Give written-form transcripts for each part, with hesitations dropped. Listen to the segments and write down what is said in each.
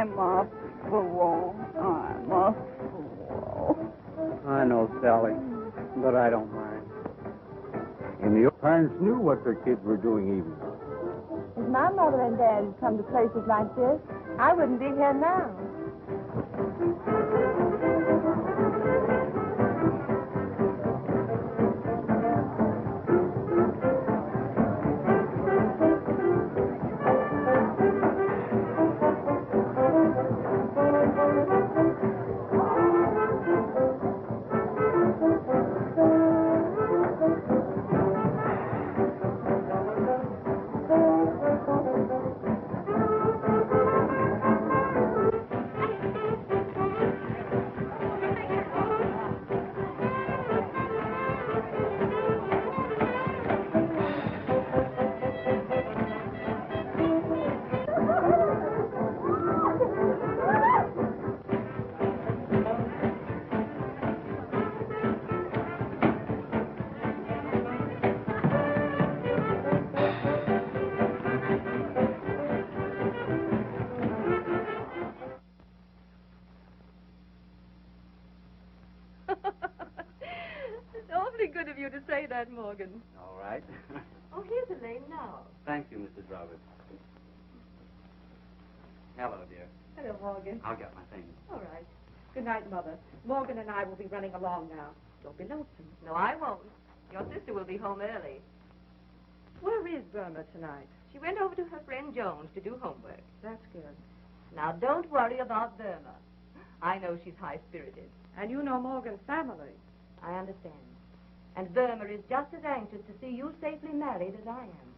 I'm a fool. I'm a fool. I know, Sally, but I don't mind. And your parents knew what their kids were doing even. If my mother and dad had come to places like this, I wouldn't be here now. It's awfully good of you to say that, Morgan. All right. Oh, here's Elaine now. Thank you, Mrs. Roberts. Hello, dear. Hello, Morgan. I'll get my things. All right. Good night, Mother. Morgan and I will be running along now. Don't be lonesome. No, I won't. Your sister will be home early. Where is Burma tonight? She went over to her friend Jones to do homework. That's good. Now, don't worry about Burma. I know she's high-spirited. And you know Morgan's family. I understand. And Burma is just as anxious to see you safely married as I am.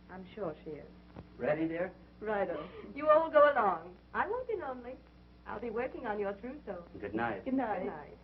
I'm sure she is. Ready, dear? Righto. You all go along. I won't be lonely. I'll be working on your trousseau. Good night. Good night. Good night.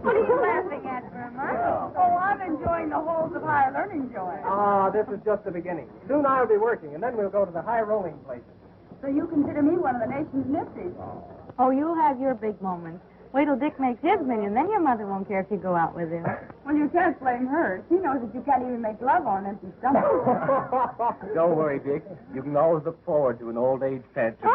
What are you laughing at, Burma? Oh, I'm enjoying the halls of higher learning, Joy. Ah, this is just the beginning. Soon I'll be working, and then we'll go to the high rolling places. So you consider me one of the nation's nifties? Oh, you'll have your big moments. Wait till Dick makes his million, then your mother won't care if you go out with him. Well, you can't blame her. She knows that you can't even make love on an empty stomach. Don't worry, Dick. You can always look forward to an old age pension.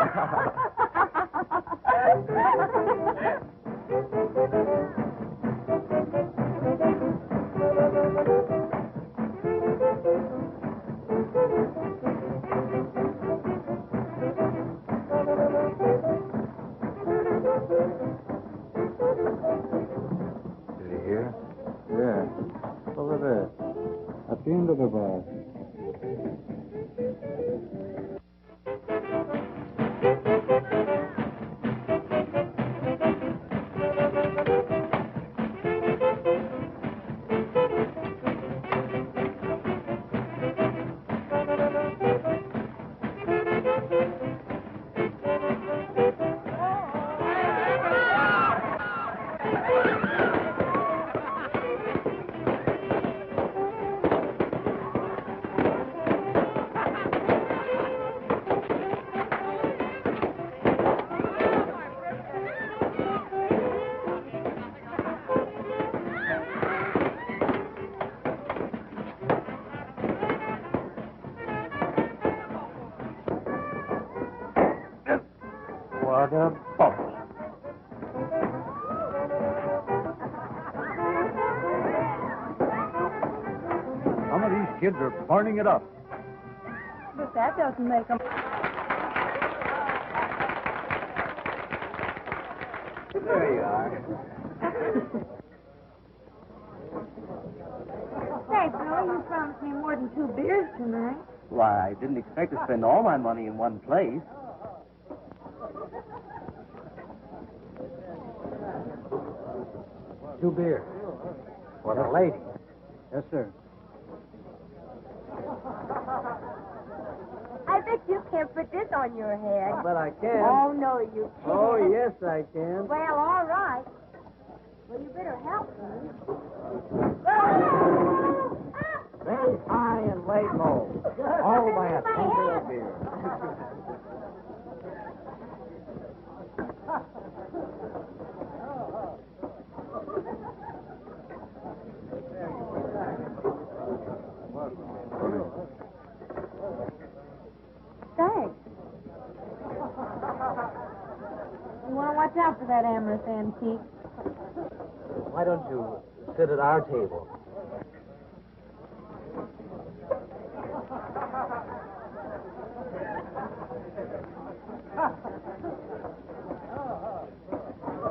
Did you hear? Yeah. Over there. At the end of the bar. What a bump. Some of these kids are burning it up. But that doesn't make them... There you are. Say, Bill, you promised me more than 2 beers tonight. Why, I didn't expect to spend all my money in one place. 2 beers. For the lady. Yes, sir. I bet you can't put this on your head. But I can. Oh, no, you can't. Oh, yes, I can. Well, all right. Well, you better help me. Very high and lay low. All by a tumbler of beer. Thanks. You want to watch out for that amorous antique. Why don't you sit at our table?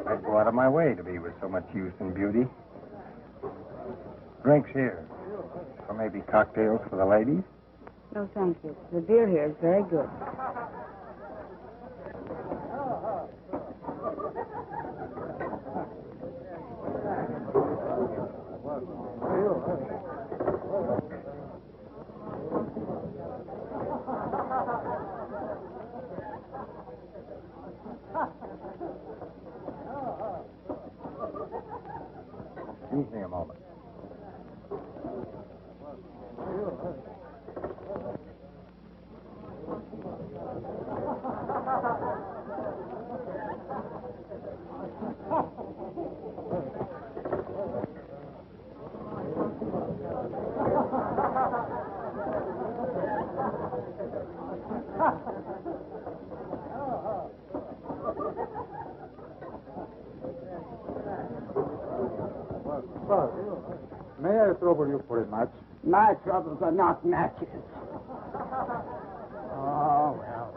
I'd go out of my way to be with so much youth and beauty. Drinks here. Or maybe cocktails for the ladies? No, thank you. The beer here is very good. Excuse me a moment. May I trouble you for a match? My troubles are not matches. Oh, well.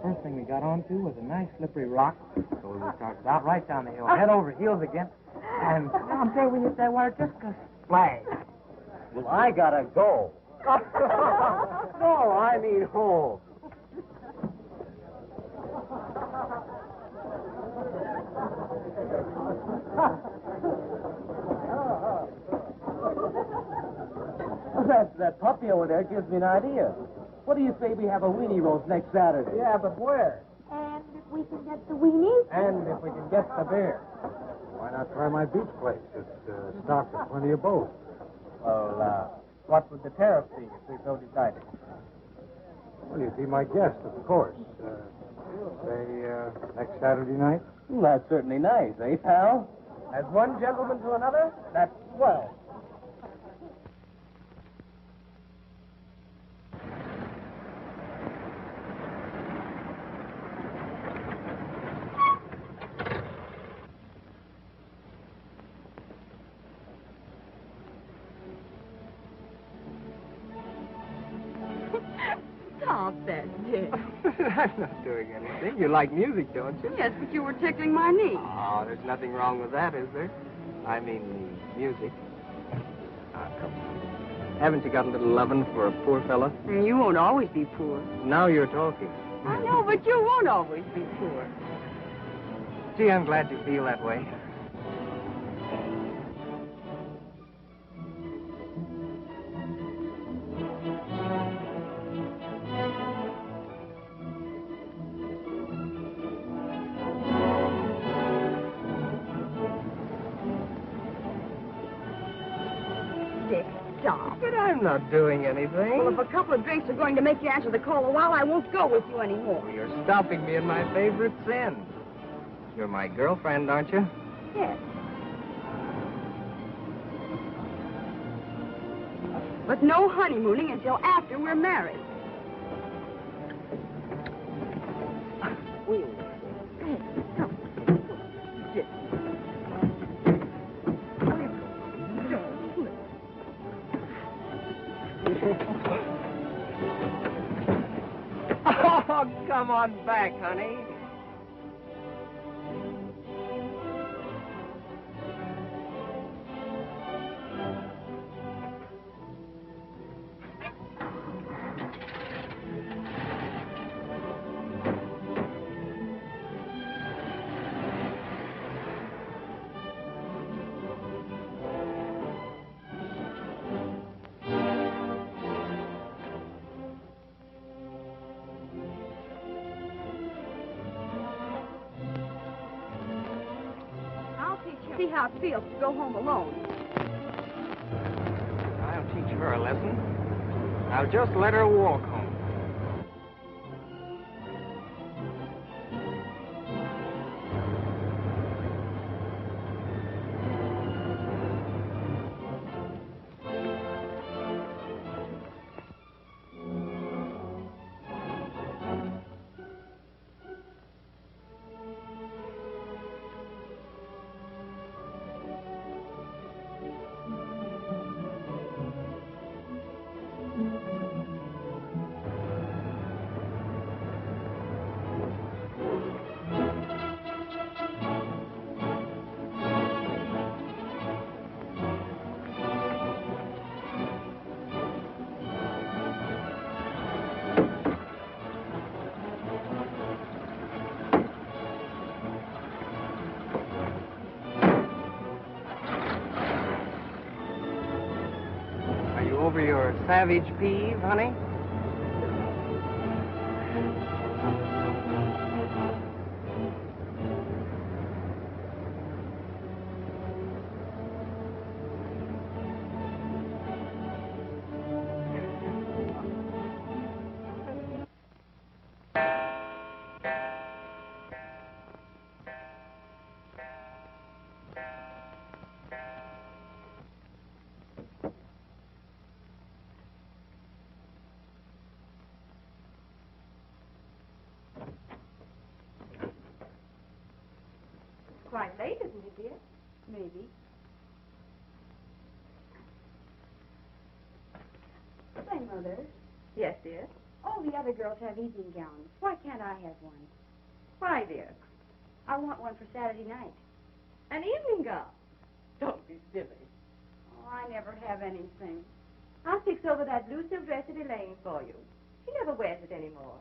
First thing we got onto was a nice slippery rock, so we started out right down the hill, head over heels again, and someday we hit that water just a splash. Well, I gotta go. No, I mean home. That puppy over there gives me an idea. What do you say we have a weenie roast next Saturday? Yeah, but where? And if we can get the weenies? And if we can get the beer. Why not try my beach place? It's stocked with plenty of both. Well, what would the tariff be if we so decided? Well, you'd be my guest, of course. Say, next Saturday night? Well, that's certainly nice, eh, pal? As one gentleman to another, that's swell. Stop that, Dick. I'm not doing anything. You like music, don't you? Yes, but you were tickling my knee. Oh, there's nothing wrong with that, is there? I mean, music. Ah, come on. Haven't you got a little lovin' for a poor fella? You won't always be poor. Now you're talking. I know, but you won't always be poor. Gee, I'm glad you feel that way. Dick, stop. But I'm not doing anything. Well, if a couple of drinks are going to make you answer the call a while, I won't go with you anymore. Well, you're stopping me in my favorite sin. You're my girlfriend, aren't you? Yes. But no honeymooning until after we're married. Oh, come on back, honey. See how it feels to go home alone. I'll teach her a lesson. I'll just let her walk home. Over your savage peeve, honey? Quite late, isn't it, dear? Maybe. Say, Mother, Yes, dear. all the other girls have evening gowns. Why can't I have one? Why, dear? I want one for Saturday night. An evening gown. Don't be silly. Oh, I never have anything. I'll fix over that blue silk dress at Elaine for you. She never wears it anymore.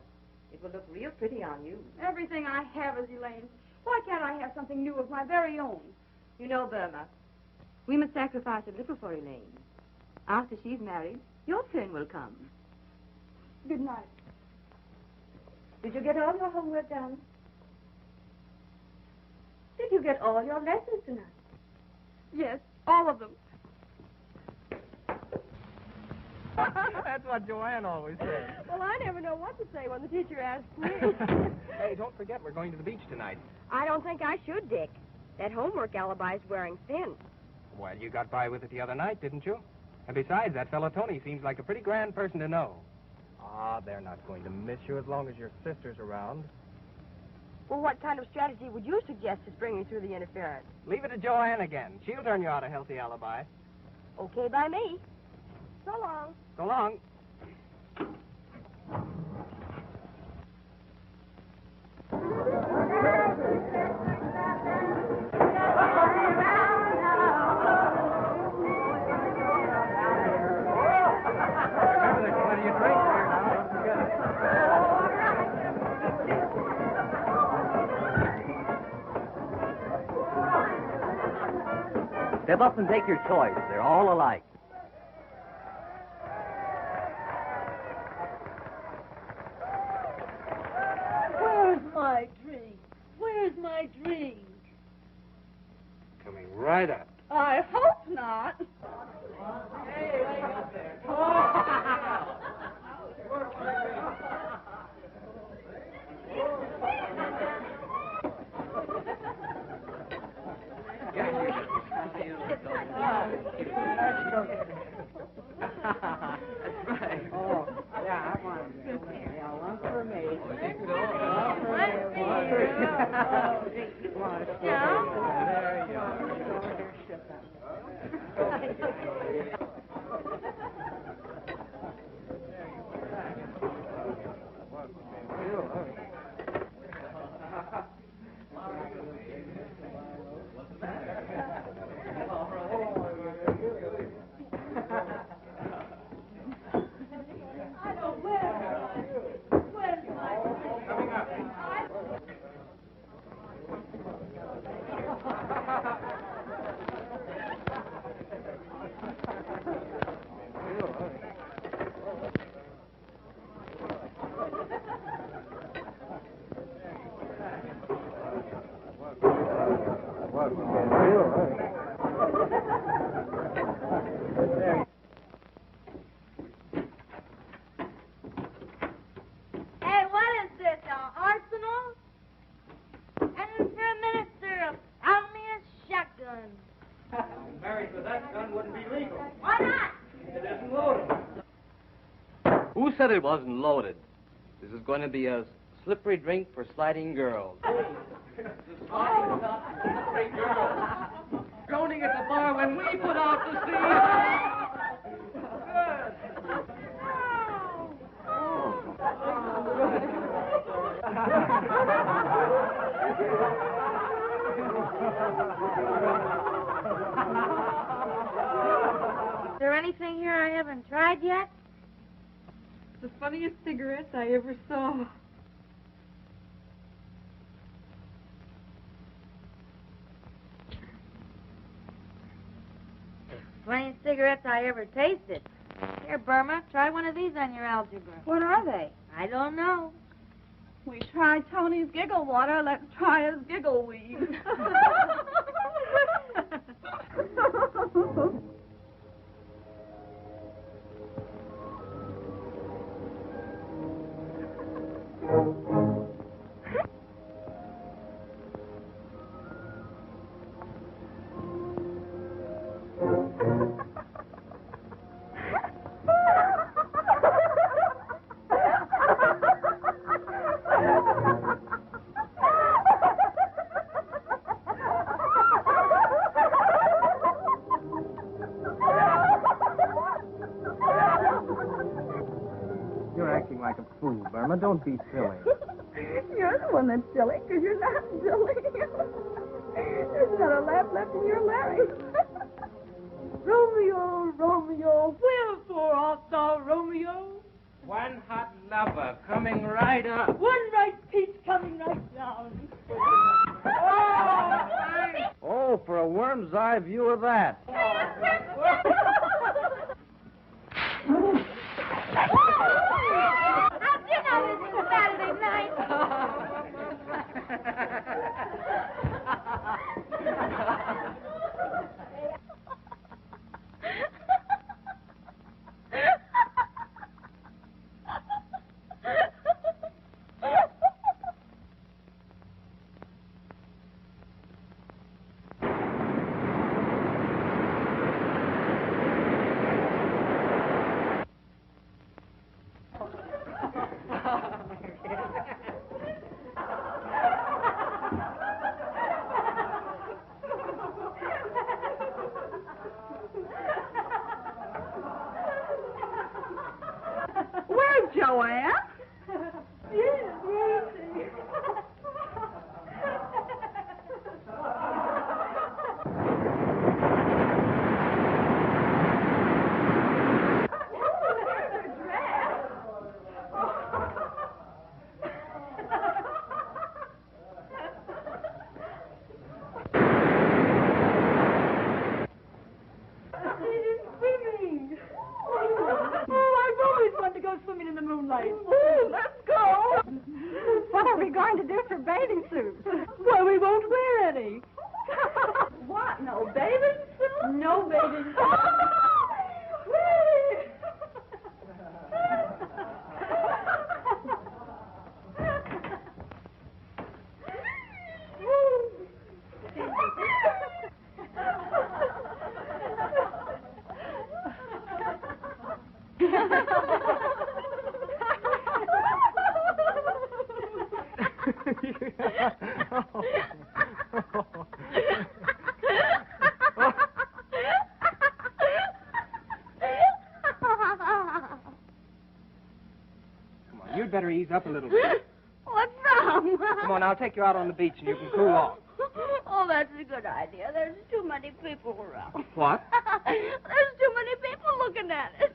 It will look real pretty on you. Everything I have is Elaine's. Why can't I have something new of my very own? You know, Burma, we must sacrifice a little for Elaine. After she's married, your turn will come. Good night. Did you get all your homework done? Did you get all your lessons tonight? Yes, all of them. That's what Joanne always says. Well, I never know what to say when the teacher asks me. Hey, don't forget we're going to the beach tonight. I don't think I should, Dick. That homework alibi's wearing thin. Well, you got by with it the other night, didn't you? And besides, that fellow Tony seems like a pretty grand person to know. Ah, they're not going to miss you as long as your sister's around. Well, what kind of strategy would you suggest to bring me through the interference? Leave it to Joanne again. She'll turn you out a healthy alibi. Okay by me. So long. So long. Step up and take your choice. They're all alike. Where's my drink? Where's my drink? Coming right up. I hope not. Hey, wake up there. That's right. Oh, yeah, I want it. Yeah, one for me. There you said it wasn't loaded? This is going to be a slippery drink for sliding girls. Slippery girls. Droning at the bar when we put out the scene. Is there anything here I haven't tried yet? The funniest cigarettes I ever saw. Funniest cigarettes I ever tasted. Here, Burma, try one of these on your algebra. What are they? I don't know. We tried Tony's giggle water. Let's try his giggle weed. You're acting like a fool, Burma. Don't be silly. You're the one that's silly, because you're not silly. There's not a laugh left in your larynx. Romeo, Romeo, wherefore art thou Romeo? One hot lover coming right up. One right piece coming right down. Oh, for a worm's eye view of that. How'd you know this was Saturday night? Where's Joanne? Yes, Rosie. Swimming. Oh, I've always wanted to go swimming in the moonlight. Oh, let's go. What are we going to do for bathing suits? Well, we won't wear any. What? No bathing suits? No bathing suits. Come on, you'd better ease up a little bit. What's wrong? Come on, I'll take you out on the beach and you can cool off. Oh, that's a good idea. There's too many people around. What? There's too many people looking at it.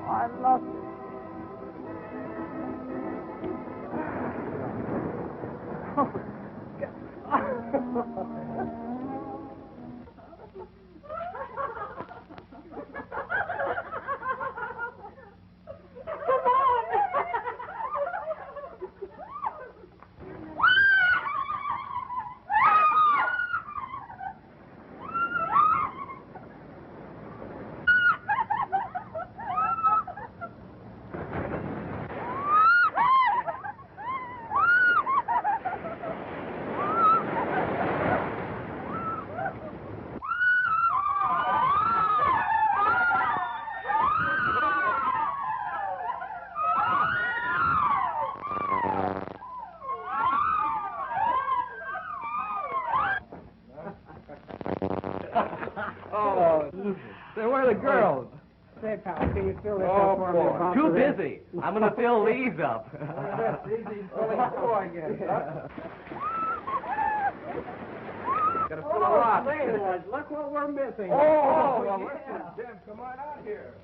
I love you. Say, where are the girls? Say, pal, can you fill this Oh, up for me? boy. about Too this? busy. I'm going to fill these up. I guess. Gotta fill a lot. Say, boys, look what we're missing. Oh, well, yeah. listen, Jim, come on out here.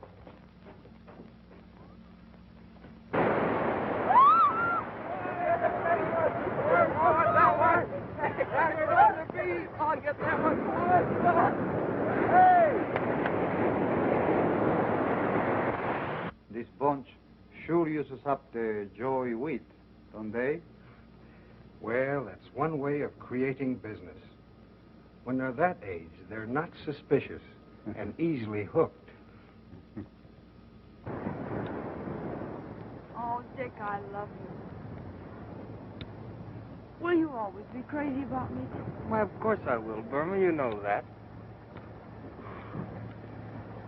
This bunch sure uses up the joy wheat, don't they? Well, that's one way of creating business. When they're that age, they're not suspicious and easily hooked. Oh, Dick, I love you. Will you always be crazy about me? Why, of course I will, Burma. You know that.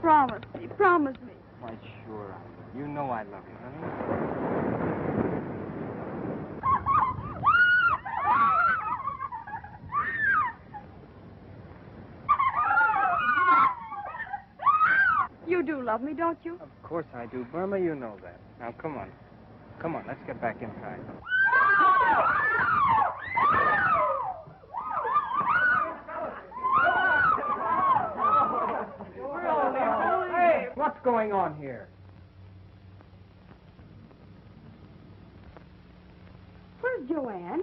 Promise me, promise me. Why, sure I will. You know I love you, honey. You do love me, don't you? Of course I do, Burma. You know that. Now, come on. Come on, let's get back inside. Hey, what's going on here? Where's Joanne?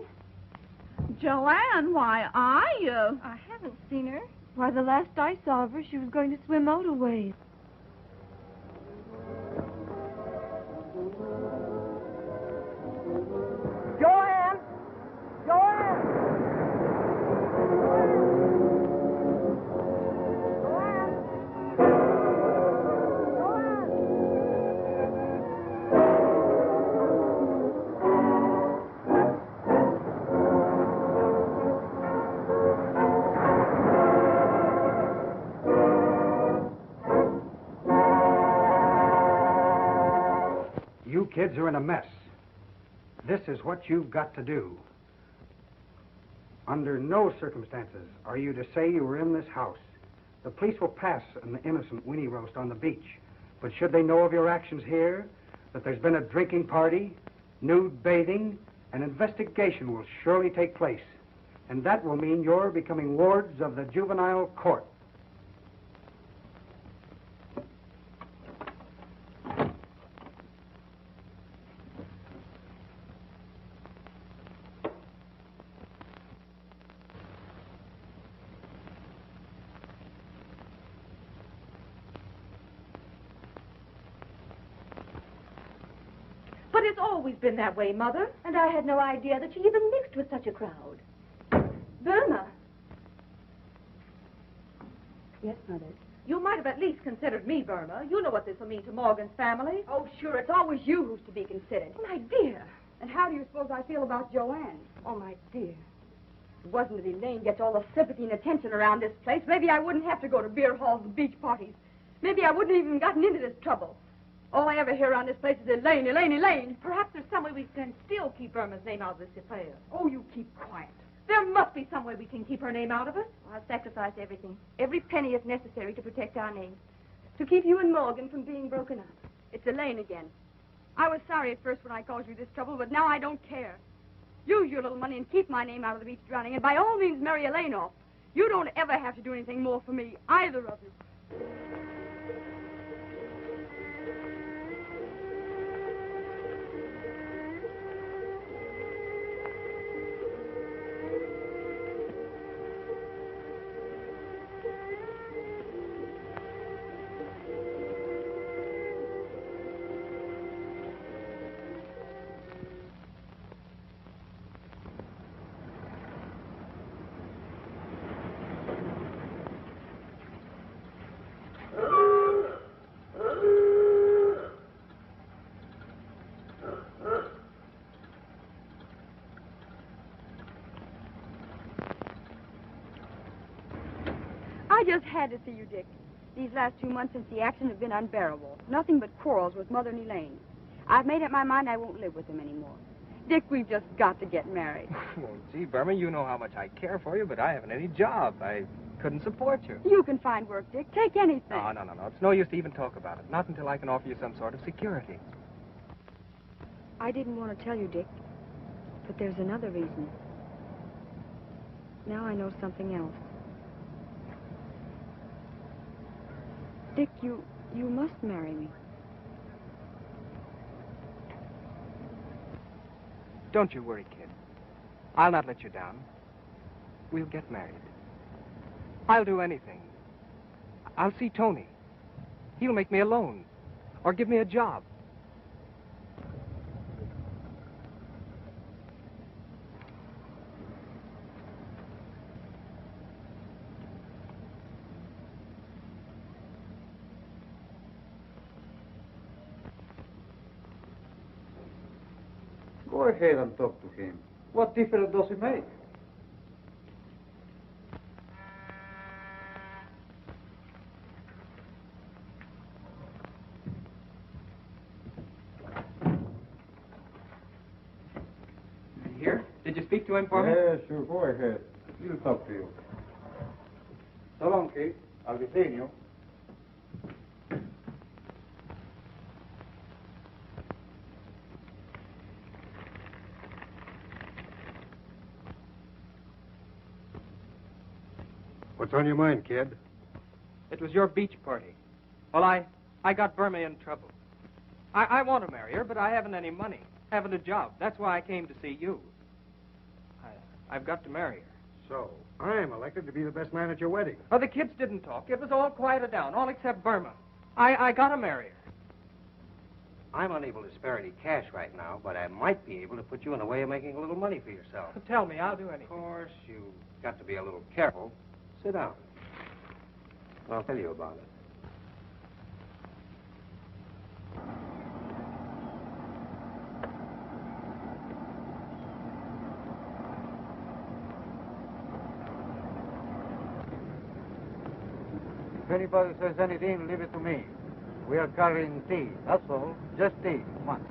Joanne, why, I haven't seen her. Why, the last I saw of her, she was going to swim out a ways. Joanne! Joanne! You kids are in a mess. This is what you've got to do. Under no circumstances are you to say you were in this house. The police will pass an innocent Winnie roast on the beach. But should they know of your actions here, that there's been a drinking party, nude bathing, an investigation will surely take place. And that will mean you're becoming wards of the juvenile court. But it's always been that way, Mother. And I had no idea that she even mixed with such a crowd. Burma. Yes, Mother. You might have at least considered me, Burma. You know what this will mean to Morgan's family. Oh, sure, it's always you who's to be considered. My dear. And how do you suppose I feel about Joanne? Oh, my dear. If it wasn't that Elaine gets all the sympathy and attention around this place, maybe I wouldn't have to go to beer halls and beach parties. Maybe I wouldn't have even gotten into this trouble. All I ever hear around this place is Elaine, Elaine, Elaine. Perhaps there's some way we can still keep Burma's name out of this affair. Oh, you keep quiet. There must be some way we can keep her name out of it. I'll sacrifice everything. Every penny is necessary to protect our name. To keep you and Morgan from being broken up. It's Elaine again. I was sorry at first when I caused you this trouble, but now I don't care. Use your little money and keep my name out of the beach drowning, and by all means marry Elaine off. You don't ever have to do anything more for me, either of you. just had to see you, Dick. These last 2 months since the accident have been unbearable. Nothing but quarrels with Mother and Elaine. I've made up my mind I won't live with them anymore. Dick, we've just got to get married. Well, gee, Burma, you know how much I care for you, but I haven't any job. I couldn't support you. You can find work, Dick. Take anything. No. It's no use to even talk about it. Not until I can offer you some sort of security. I didn't want to tell you, Dick, but there's another reason. Now I know something else. Dick, you must marry me. Don't you worry, kid. I'll not let you down. We'll get married. I'll do anything. I'll see Tony. He'll make me a loan or give me a job. Go ahead and talk to him. What difference does it make? Here? Did you speak to him for me? Yeah, sure. Go ahead. He'll talk to you. So long, Kate. I'll be seeing you. What's on your mind, kid? It was your beach party. Well, I got Burma in trouble. I want to marry her, but I haven't any money. Haven't a job. That's why I came to see you. I've got to marry her. So, I'm elected to be the best man at your wedding. Oh, the kids didn't talk. It was all quieted down, all except Burma. I got to marry her. I'm unable to spare any cash right now, but I might be able to put you in a way of making a little money for yourself. Tell me, I'll do anything. Of course, you've got to be a little careful. Sit down. I'll tell you about it. If anybody says anything, leave it to me. We are carrying tea. That's all. Just tea. Come on.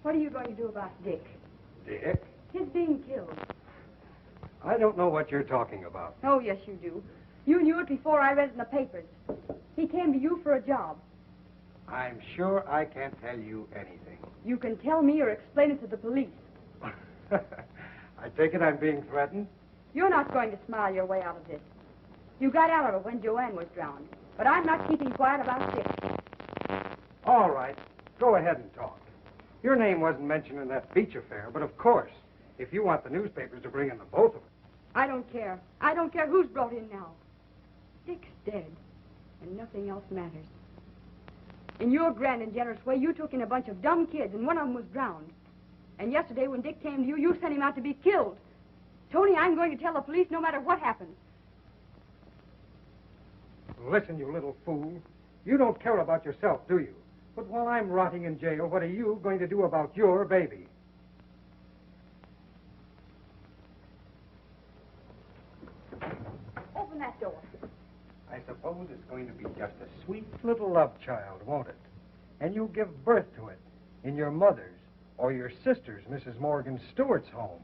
What are you going to do about Dick? Dick? His being killed. I don't know what you're talking about. Oh, yes, you do. You knew it before I read it in the papers. He came to you for a job. I'm sure I can't tell you anything. You can tell me or explain it to the police. I take it I'm being threatened? You're not going to smile your way out of this. You got out of it when Joanne was drowned. But I'm not keeping quiet about Dick. All right. Go ahead and talk. Your name wasn't mentioned in that beach affair, but of course, if you want the newspapers to bring in the both of us. I don't care. I don't care who's brought in now. Dick's dead, and nothing else matters. In your grand and generous way, you took in a bunch of dumb kids, and one of them was drowned. And yesterday, when Dick came to you, you sent him out to be killed. Tony, I'm going to tell the police no matter what happens. Listen, you little fool. You don't care about yourself, do you? But while I'm rotting in jail, what are you going to do about your baby? Open that door. I suppose it's going to be just a sweet little love child, won't it? And you'll give birth to it in your mother's or your sister's, Mrs. Morgan Stewart's home.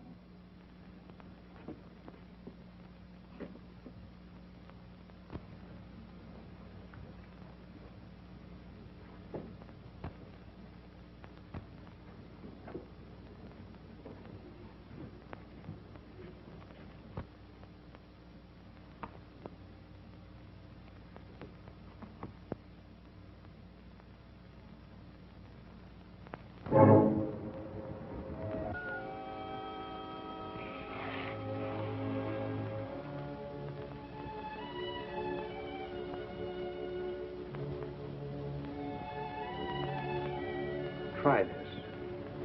Try this.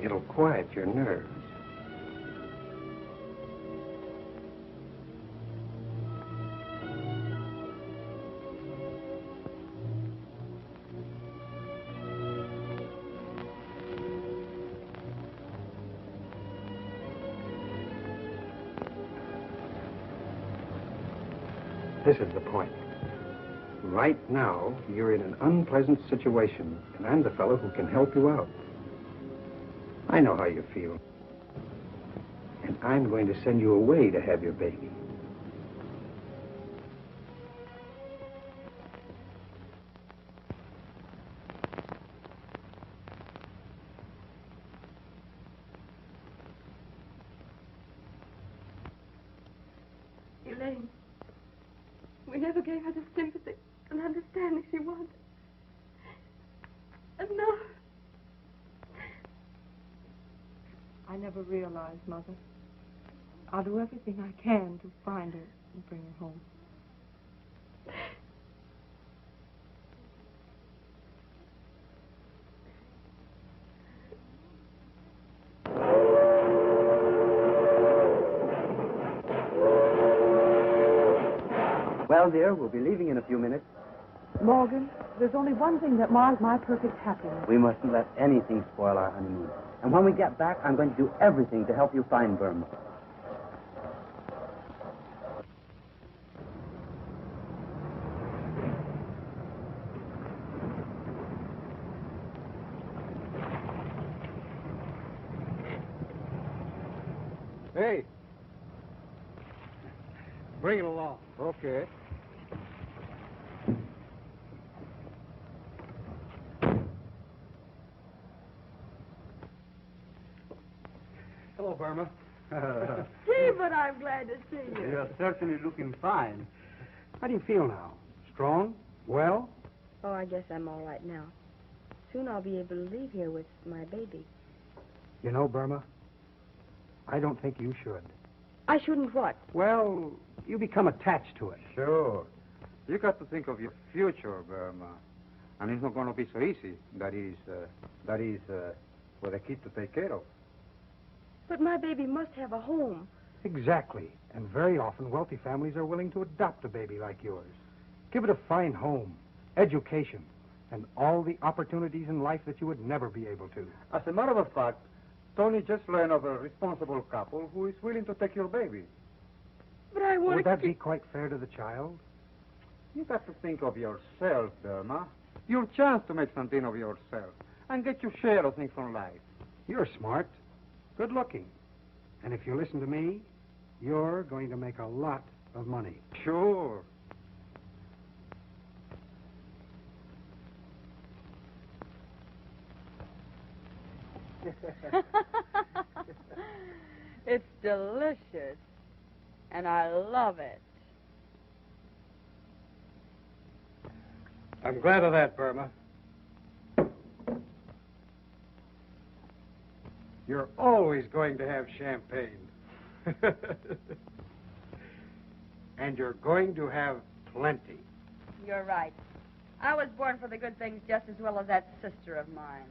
It'll quiet your nerves. This is the point. Right now, you're in an unpleasant situation, and I'm the fellow who can help you out. I know how you feel. And I'm going to send you away to have your baby. Elaine, we never gave her the sympathy and understanding she wanted. And now... I never realized, Mother. I'll do everything I can to find her and bring her home. Well, dear, we'll be leaving in a few minutes. Morgan, there's only one thing that mars my perfect happiness. We mustn't let anything spoil our honeymoon. And when we get back, I'm going to do everything to help you find Burma. Hey. Bring it along. Okay. Hello, Burma. Gee, but I'm glad to see you. You're certainly looking fine. How do you feel now? Strong? Well? Oh, I guess I'm all right now. Soon I'll be able to leave here with my baby. You know, Burma, I don't think you should. I shouldn't what? Well, you become attached to it. Sure. You got to think of your future, Burma. And it's not going to be so easy. That is for the kid to take care of. But my baby must have a home. Exactly. And very often, wealthy families are willing to adopt a baby like yours. Give it a fine home, education, and all the opportunities in life that you would never be able to. As a matter of fact, Tony just learned of a responsible couple who is willing to take your baby. But I want Would that be quite fair to the child? You got to think of yourself, Burma. Your chance to make something of yourself and get your share of things from life. You're smart, good looking. And if you listen to me, you're going to make a lot of money. Sure. It's delicious, and I love it. I'm glad of that, Burma. You're always going to have champagne. And you're going to have plenty. You're right. I was born for the good things just as well as that sister of mine.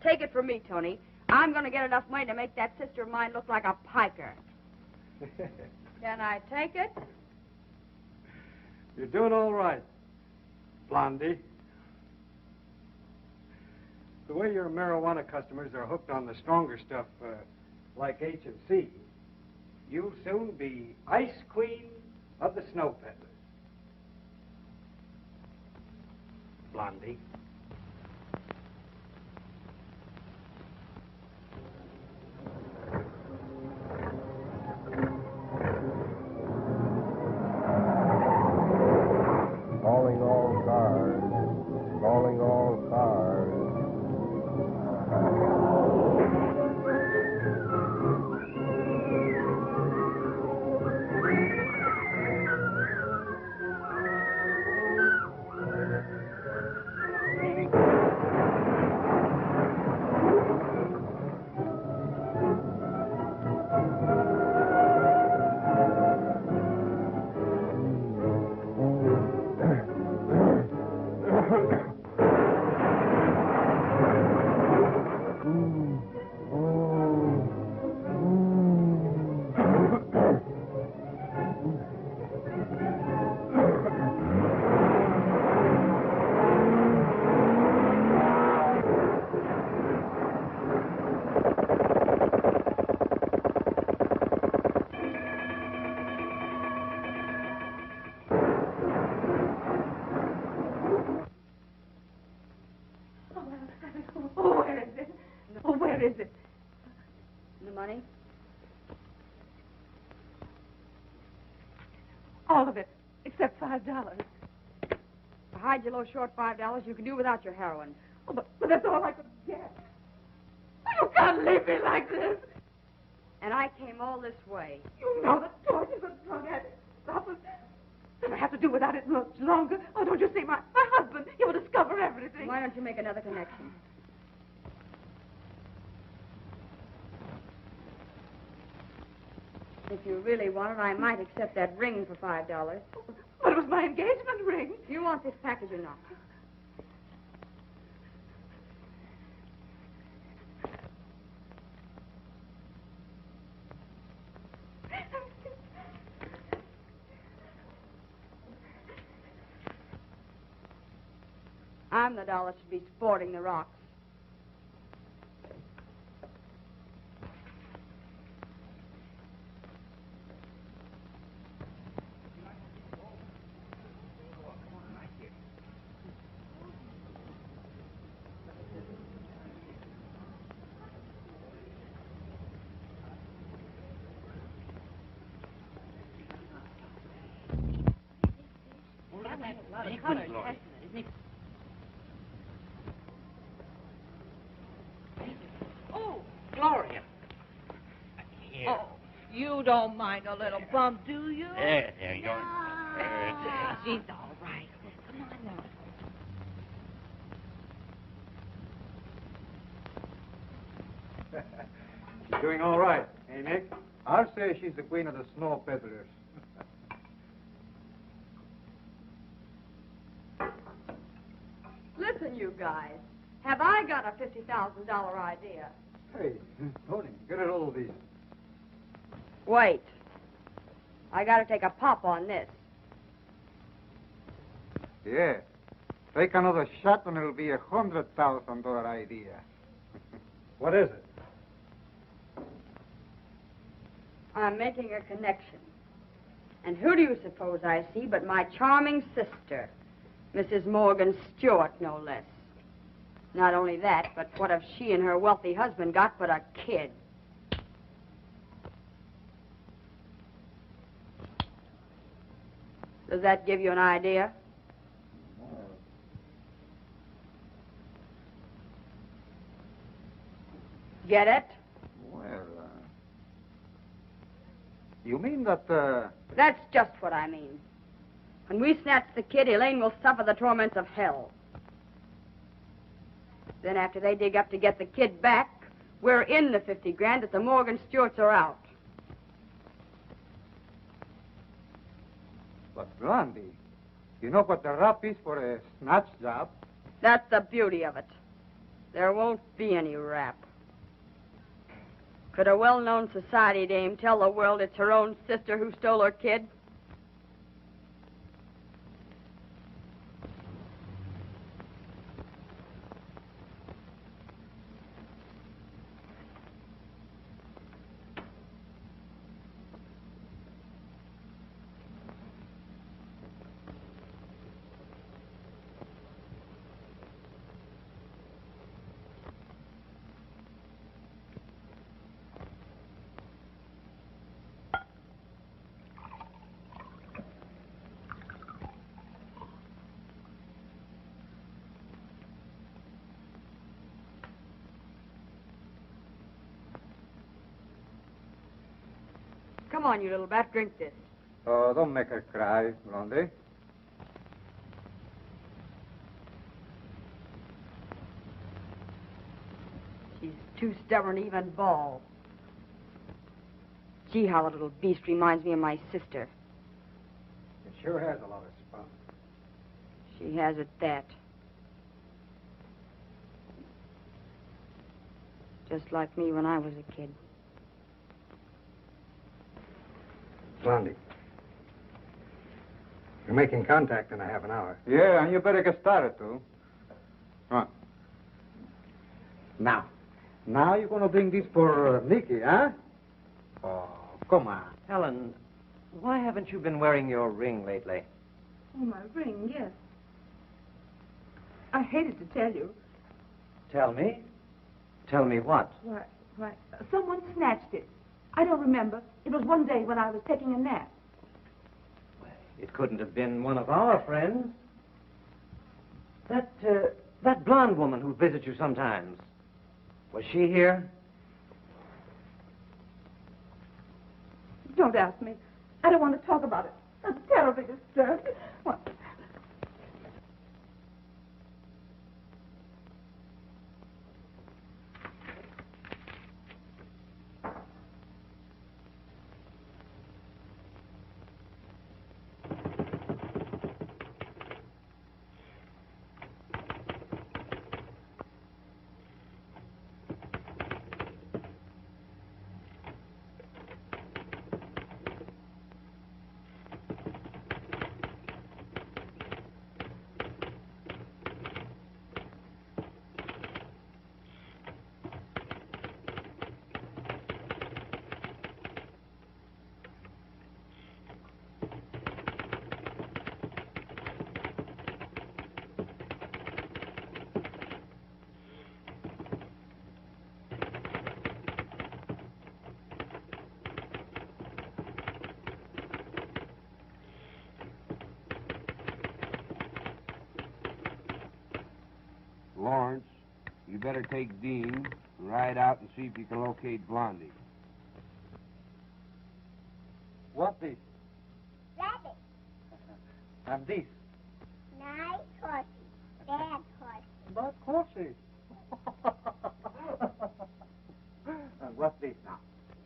Take it from me, Tony. I'm going to get enough money to make that sister of mine look like a piker. Can I take it? You're doing all right, Blondie. The way your marijuana customers are hooked on the stronger stuff, like H&C, you'll soon be Ice Queen of the Snow Peddlers. Blondie. Calling all cars. Calling all cars. Oh, where is it? Oh, where is it? The money? All of it, except $5. To hide your low short $5, you can do without your heroin. Oh, but that's all I could get. You can't leave me like this. And I came all this way. You know that George is a drug addict. Then I have to do without it much longer. Oh, don't you see, my husband, he will discover everything. Why don't you make another connection? If you really want it, I might accept that ring for $5. But it was my engagement ring. Do you want this package or not? I'm the doll that should be sporting the rocks. Oh, Gloria. Oh, you don't mind a little bump, do you? There you go. She's all right. Come on now. She's doing all right, eh, Nick? I'll say she's the queen of the snow peddlers. Listen, you guys. Have I got a $50,000 idea? Hey, Tony, get a hold of these. Wait. I got to take a pop on this. Yeah. Take another shot and it'll be $100,000 idea. What is it? I'm making a connection. And who do you suppose I see but my charming sister, Mrs. Morgan Stewart, no less. Not only that, but what have she and her wealthy husband got but a kid? Does that give you an idea? Get it? Well, you mean that, That's just what I mean. When we snatch the kid, Elaine will suffer the torments of hell. Then after they dig up to get the kid back, we're in the 50 grand that the Morgan Stewarts are out. But Blondie, you know what the rap is for a snatch job? That's the beauty of it. There won't be any rap. Could a well-known society dame tell the world it's her own sister who stole her kid? Come on, you little bat, drink this. Oh, don't make her cry, Blondie. She's too stubborn to even bawl. Gee, how the little beast reminds me of my sister. It sure has a lot of spunk. She has at that. Just like me when I was a kid. Blondie. You're making contact in a half an hour. Yeah, and you better get started, too. Come on. Now you're going to bring this for Nicky, huh? Oh, come on. Helen, why haven't you been wearing your ring lately? Oh, my ring, yes. I hated to tell you. Tell me. Tell me what? Why, someone snatched it. I don't remember. It was one day when I was taking a nap. It couldn't have been one of our friends. That blonde woman who visits you sometimes. Was she here? Don't ask me. I don't want to talk about it. I'm terribly disturbed. What? Lawrence, you better take Dean and ride out and see if you can locate Blondie. What this? Rabbit. And this? Nice horsey. Bad horsey. But horsey. And what's this now?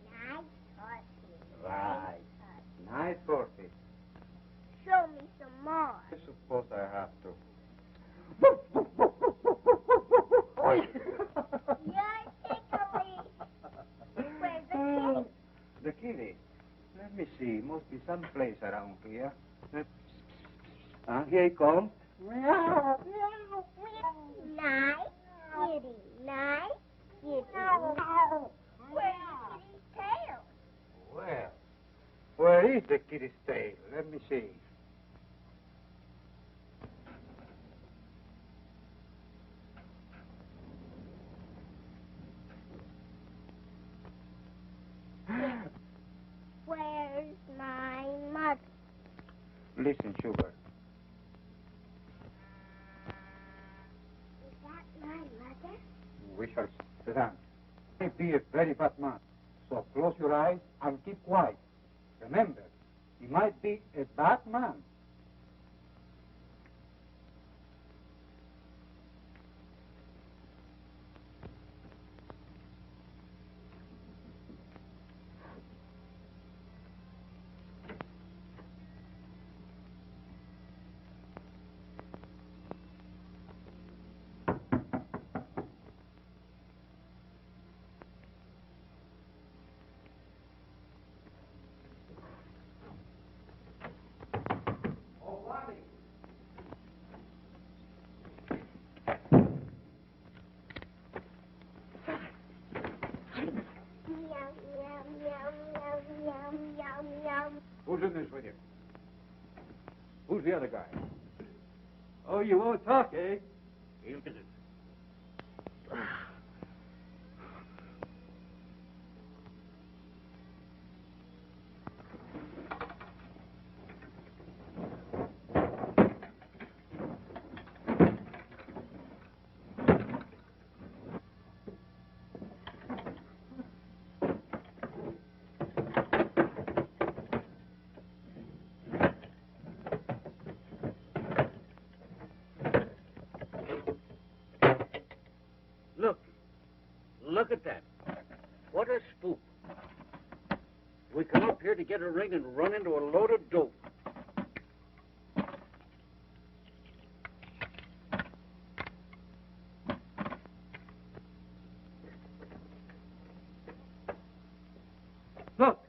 Nice horsey. Right. Nice horsey. Show me some more. I suppose I have to. You're tickly. Where's the kitty? The kitty? Let me see. Must be someplace around here. Here he comes. Meow. Meow. Nice kitty. Nice kitty. Where's the kitty's tail? Well, where is the kitty's tail? Let me see. listen, Sugar. Is that my mother? We shall sit down. He may be a very bad man, so close your eyes and keep quiet. Remember, he might be a bad man. Who's in this with you? Who's the other guy? Oh, you won't talk, eh? He'll get it. Look at that. What a spook. We come up here to get a ring and run into a load of dope. Look.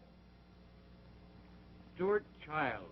Stuart Child.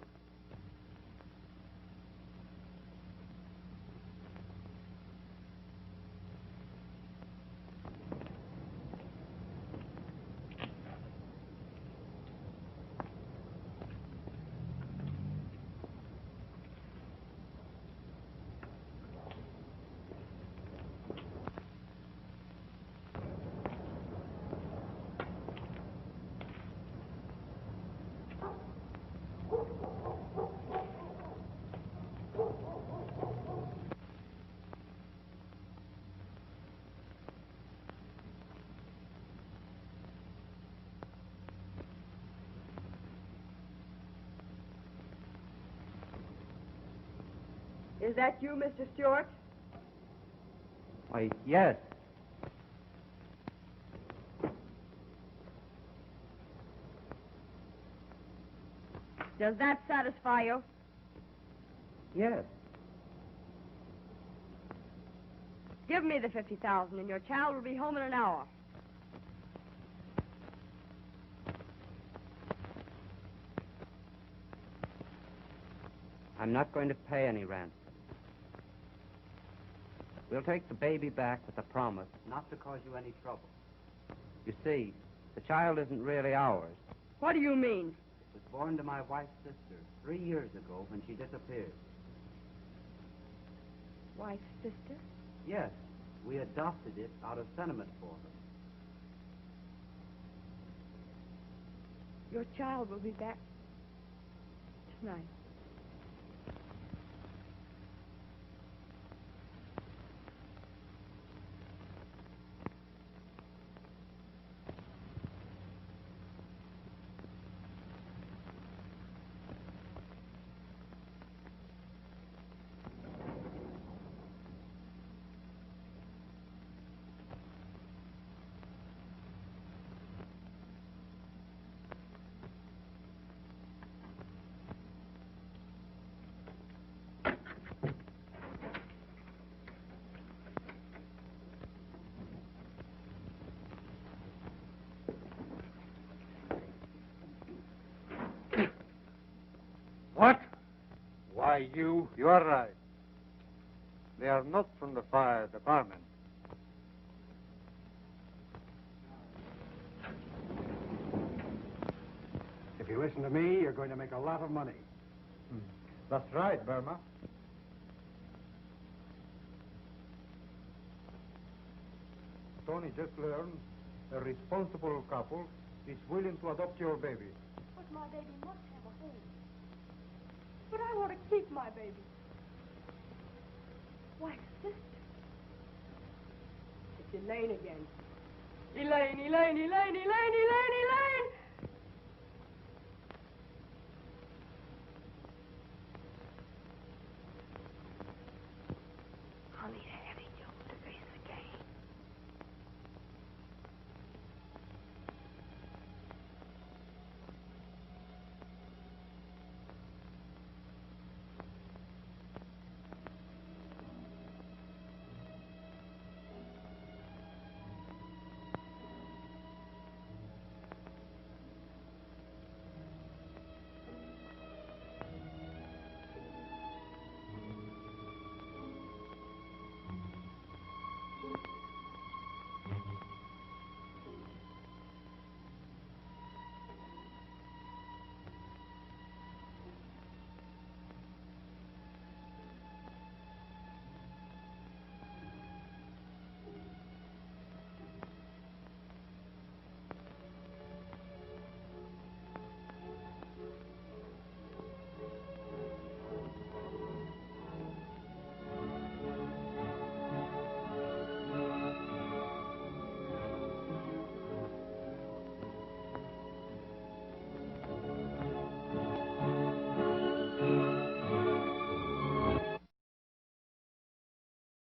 Is that you, Mr. Stewart? Why, yes. Does that satisfy you? Yes. Give me the $50,000 and your child will be home in an hour. I'm not going to pay any ransom. We'll take the baby back with a promise not to cause you any trouble. You see, the child isn't really ours. What do you mean? It was born to my wife's sister 3 years ago when she disappeared. Wife's sister? Yes, we adopted it out of sentiment for her. Your child will be back tonight. What? Why, you are right. They are not from the fire department. If you listen to me, you're going to make a lot of money. That's right, Burma. Tony just learned a responsible couple is willing to adopt your baby. But my baby must have a home. But I want to keep my baby. Why, sister. It's Elaine again. Elaine, Elaine, Elaine,